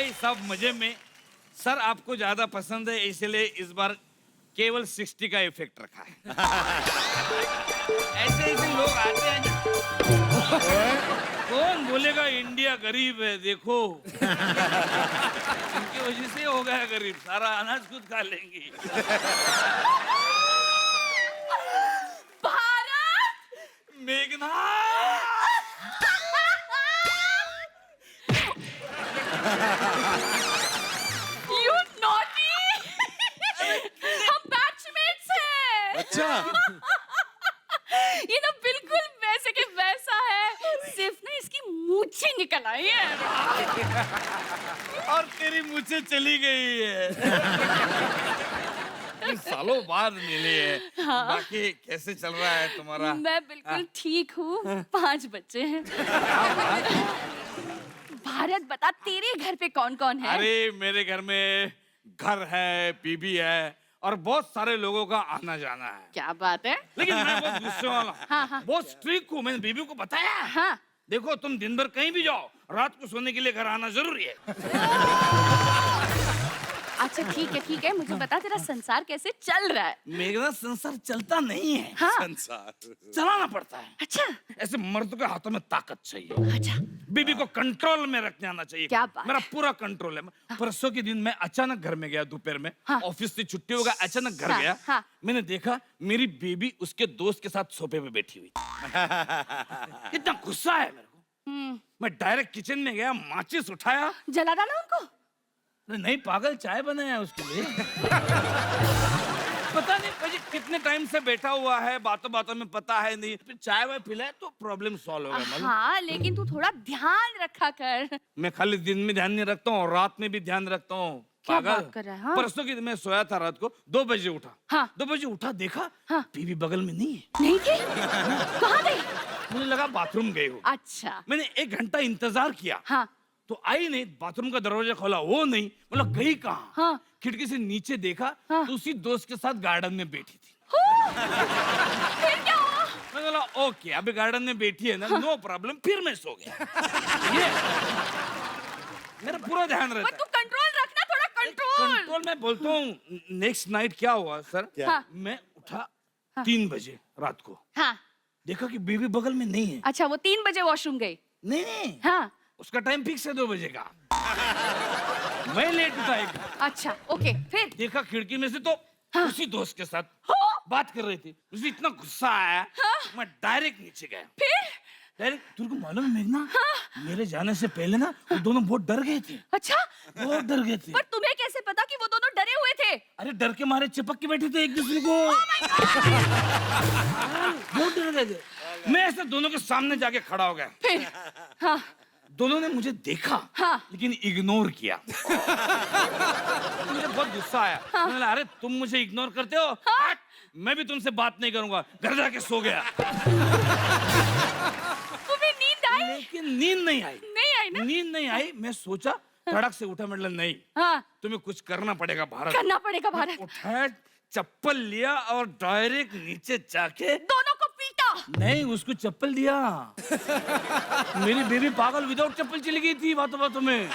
भाई सब मजे में। सर आपको ज्यादा पसंद है इसलिए इस बार केवल 60 का इफेक्ट रखा है। ऐसे ऐसे लोग आते हैं कौन बोलेगा इंडिया गरीब है, देखो इनकी वजह से हो गया गरीब, सारा अनाज खुद खा लेंगी। भारत! मेघना You naughty! हम बैचमेट्स हैं। अच्छा ये ना बिल्कुल वैसे के वैसा है, सिर्फ ना इसकी मूंछें निकल आई है। और तेरी मुझसे चली गई है। सालों बाद मिली है। हाँ। बाकी कैसे चल रहा है तुम्हारा? मैं बिल्कुल ठीक हूँ। 5 बच्चे हैं। भारत बता, तेरे घर पे कौन कौन है? अरे मेरे घर में घर है, बीबी है और बहुत सारे लोगों का आना जाना है। क्या बात है? लेकिन मैं बहुत गुस्से वाला हूँ। हाँ, हाँ। बहुत स्ट्रिक्ट हूँ। मैंने बीबी को बताया। हाँ। देखो तुम दिन भर कहीं भी जाओ, रात को सोने के लिए घर आना जरूरी है। अच्छा ठीक है, मुझे बता तेरा संसार कैसे चल रहा है? मेरा संसार चलता नहीं है। हाँ। संसार चलाना पड़ता है। अच्छा ऐसे मर्द के हाथों में ताकत चाहिए। अच्छा। बीबी को कंट्रोल में रखने आना चाहिए। क्या बात मेरा पूरा कंट्रोल है। परसों के दिन मैं अचानक घर में गया दोपहर में। हाँ। ऑफिस से छुट्टी हो गया, अचानक घर हाँ, गया। हाँ। मैंने देखा मेरी बेबी उसके दोस्त के साथ सोफे पे बैठी हुई। इतना गुस्सा है मेरे को। मैं डायरेक्ट किचन में गया, माचिस उठाया। जला डाला उनको? अरे नहीं पागल, चाय बनाया उसके लिए। पता नहीं मुझे कितने टाइम से बैठा हुआ है, बातों बातों में पता है नहीं, फिर चाय वाय पिलाए तो प्रॉब्लम सॉल्व हो गया। मालूम? हाँ, लेकिन तू थोड़ा ध्यान रखा कर। मैं खाली दिन में ध्यान नहीं रखता हूँ, रात में भी ध्यान रखता हूँ। क्या पागल। बात कर रहा है? हाँ? परसों की मैं सोया था रात को, 2 बजे उठा। हाँ। 2 बजे उठा, देखा हाँ। बीवी बगल में नहीं है। नहीं थी? कहाँ गई? मुझे लगा बाथरूम गई हो। अच्छा। मैंने 1 घंटा इंतजार किया हाँ। तो आई नहीं। बाथरूम का दरवाजा खोला, वो नहीं। मतलब गई कहाँ? हाँ। खिड़की से नीचे देखा हाँ। तो उसी दोस्त के साथ गार्डन में बैठी थी। फिर क्या हुआ? मैं बोला ओके, अभी गार्डन में बैठी है ना, नो प्रॉब्लम। फिर मैं सो गया। ये मेरा पूरा ध्यान रहता पर है। तू कंट्रोल रखना, थोड़ा कंट्रोल। कंट्रोल मैं बोलता हूँ। नेक्स्ट नाइट क्या हुआ सर? हाँ। मैं उठा 3 बजे रात को, हाँ। देखा कि बीवी बगल में नहीं है। अच्छा, वो 3 बजे वॉशरूम गई? नहीं, हाँ। उसका टाइम फिक्स है 2 बजे का। मैं लेट उठा एक। अच्छा ओके, फिर? देखा खिड़की में से तो उसी दोस्त के साथ बात कर रही थी। मुझे इतना गुस्सा आया, मैं डायरेक्ट नीचे गया। फिर? डायरेक्ट, तुमको मालूम है मेघना, मेरे जाने से पहले ना वो दोनों बहुत डर गए थे। अच्छा, बहुत डर गए थे। पर तुम्हें कैसे पता कि वो दोनों डरे हुए थे? अरे डर के मारे चिपक के बैठे थे एक दूसरे को। बहुत डर गए थे। मैं ऐसे दोनों के सामने जाके खड़ा हो गया। फिर? हाँ। दोनों ने मुझे देखा, हाँ। लेकिन इग्नोर किया। मुझे बहुत गुस्सा आया। मैंने बोला, अरे तुम मुझे इग्नोर करते हो, हट, मैं भी तुमसे बात नहीं करूंगा। घर जाके सो गया। तुम्हें नींद आई? लेकिन नींद नहीं आई। नहीं आई ना? नींद नहीं आई। मैं सोचा, धड़क से उठा। मतलब नहीं, हाँ। तुम्हें कुछ करना पड़ेगा भारत। करना पड़ेगा भारत। उठाया, चप्पल लिया और डायरेक्ट नीचे जाके दोनों को पीटा? नहीं, उसको चप्पल दिया। मेरी बेबी पागल विदाउट चप्पल चली गई थी बातों बातों में।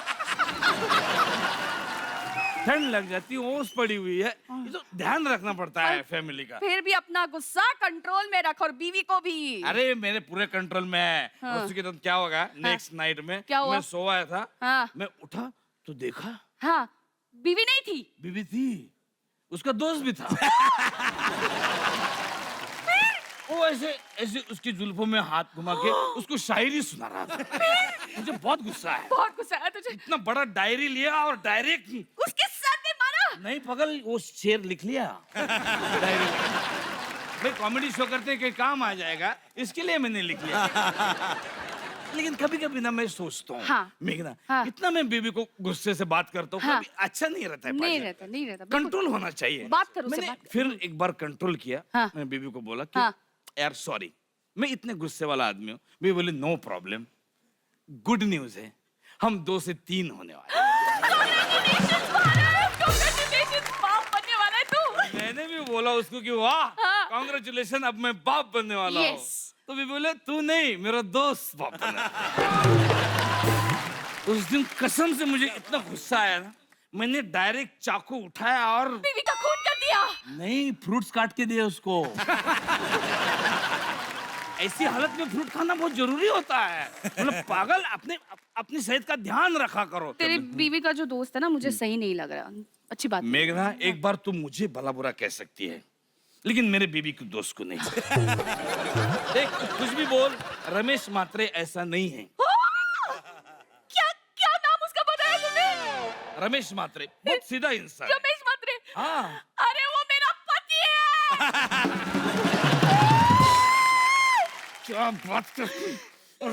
ठंड लग जाती, ओस पड़ी हुई है। ये तो ध्यान रखना पड़ता है फैमिली का। फिर भी अपना गुस्सा कंट्रोल में रख, और बीवी को भी। अरे मेरे पूरे कंट्रोल में है। हाँ। उसके बाद क्या होगा नेक्स्ट नाइट में? क्या हुआ? मैं सोया था। हाँ। मैं उठा तो देखा हाँ, बीवी नहीं थी? बीबी थी, उसका दोस्त भी था। वो ऐसे ऐसे उसकी जुल्फों में हाथ घुमा के उसको शायरी सुना रहा था। मुझे बहुत गुस्सा है। बहुत गुस्सा आया तुझे? इतना बड़ा डायरी लिया और डायरेक्ट उसके सर में मारा? नहीं पगल, वो शेर लिख लिया डायरी में। भाई कॉमेडी शो करते हैं कि काम आ जाएगा, इसके लिए मैंने लिख लिया। लेकिन कभी कभी ना मैं सोचता हूँ, हाँ। मेघना, हाँ। इतना मैं बीबी को गुस्से से बात करता हूँ, हाँ। कभी अच्छा नहीं रहता है। नहीं रहता, नहीं रहता, बिल्कुल। कंट्रोल होना चाहिए। बात कर उससे, मैंने बात कर। फिर एक बार कंट्रोल किया। हाँ। मैंने बीबी को बोला कि हाँ। यार सॉरी, मैं इतने गुस्से वाला आदमी हूँ। बीबी बोले नो प्रॉब्लम, गुड न्यूज है, हम 2 से 3 होने वाले। Congratulations, भारत! Congratulations, बाप बनने वाला है तू। मैंने भी बोला उसको कि वाह, हाँ। कांग्रेचुलेशन, अब मैं बाप बनने वाला हूँ। Yes. तो भी बोले तू नहीं, मेरा दोस्त बाप बना। उस दिन कसम से मुझे इतना गुस्सा आया ना, मैंने डायरेक्ट चाकू उठाया और बीवी का खून कर दिया। नहीं, फ्रूट्स काट के दिए उसको। ऐसी हालत में फ्रूट खाना बहुत जरूरी होता है। मतलब पागल, अपनी सेहत का ध्यान रखा करो। तेरे बीवी का जो दोस्त है ना, मुझे सही नहीं लग रहा। अच्छी बात नहीं। मेघना, एक बार तुम मुझे भला बुरा कह सकती है, लेकिन मेरे बीवी के दोस्त को नहीं। देख, कुछ भी बोल, रमेश मात्रे ऐसा नहीं है। क्या क्या नाम उसका बताया तुमने? रमेश मात्रे बहुत सीधा इंसान है। रमेश मात्रे? हाँ। अरे वो मेरा पति है। क्या बात करती है?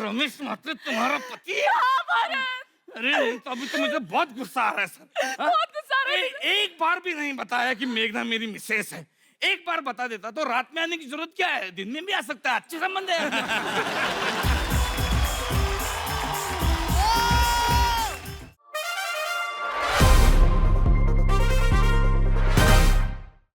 रमेश मात्रे तुम्हारा पति है? हाँ, भारत। अरे नहीं, तो अभी तो मुझे बहुत गुस्सा आ रहा है सर। बहुत गुस्सा आ रहा है। एक बार भी नहीं बताया कि मेघना मेरी मिसेस है। एक बार बता देता तो रात में आने की जरूरत क्या है, दिन में भी आ सकता है, अच्छे संबंध है।